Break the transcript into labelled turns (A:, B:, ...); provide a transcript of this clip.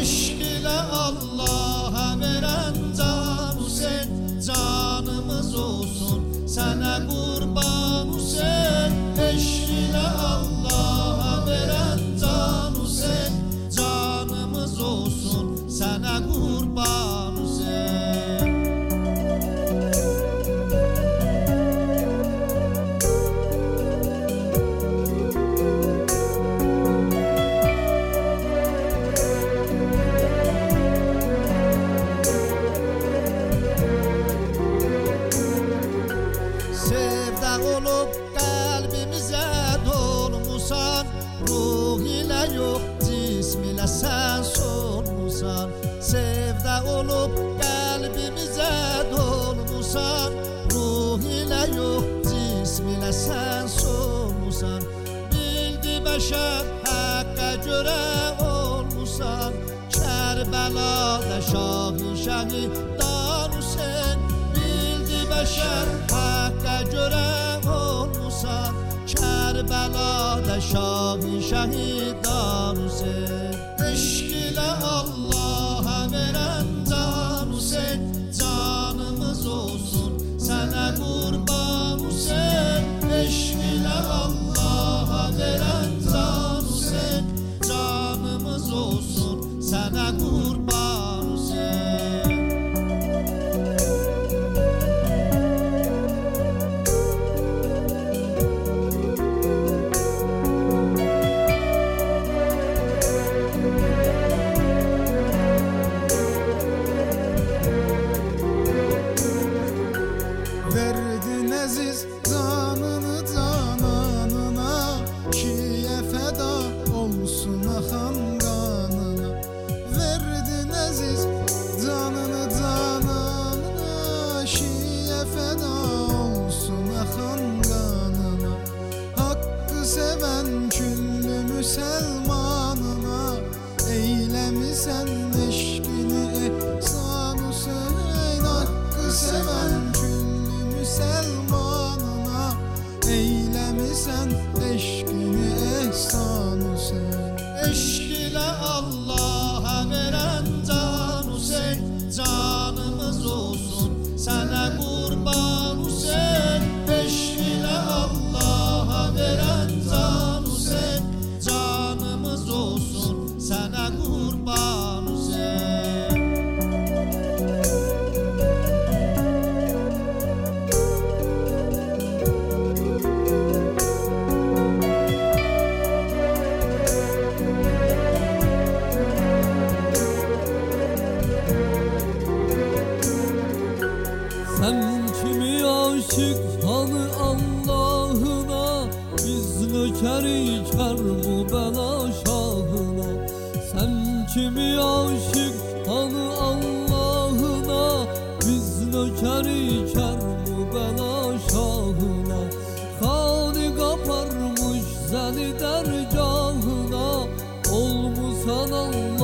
A: Eşk ile Allah'a veren can Hüseyin, canımız olsun sana kurban Hüseyin. Eşk ile Allah'a veren can Hüseyin, canımız olsun sana kurban Hüseyin. Sevda olup kalbimize dolmuşsan, ruh ile yok cism ile sen solmuşsan. Sevda olup kalbimize dolmuşsan, ruh ile yok cism ile sen solmuşsan. Bildi beşer hakka göre olmuşsan, Kerbela'da şahı şahidan Hüseyin. Bildi beşer hakka göre olmuşsan, Kerbela'da şahı şahidan Hüseyin. Eşk ile Allah'a veren can Hüseyin, canımız olsun sana kurban Hüseyin. Eşk ile Allah'a veren can Hüseyin, canımız olsun sana kurban Hüseyin.
B: Verdin aziz canını cananına, şiye feda olsun akan kanına. Verdin aziz canını cananına, şiye feda olsun akan kanına. Hakkı seven küllü müselmanına, eylemisen eşkini ehsan Hüseyin. Hakkı seven Selmanına, eylemisən eşkini ehsan Hüseyin.
A: Eşk ile Allah'a veren can Hüseyin, canımız olsun sana kurban Hüseyin. Eşk ile Allah'a veren can Hüseyin, canımız olsun sana kurban Hüseyin.
C: Sen kimi aşık hanı Allah'ına, biz nökeri Kerbela şahına. Sen kimi aşık hanı Allah'ına, biz nökeri Kerbela şahına. Hani kaparmış seni dergahına, olmusan Allah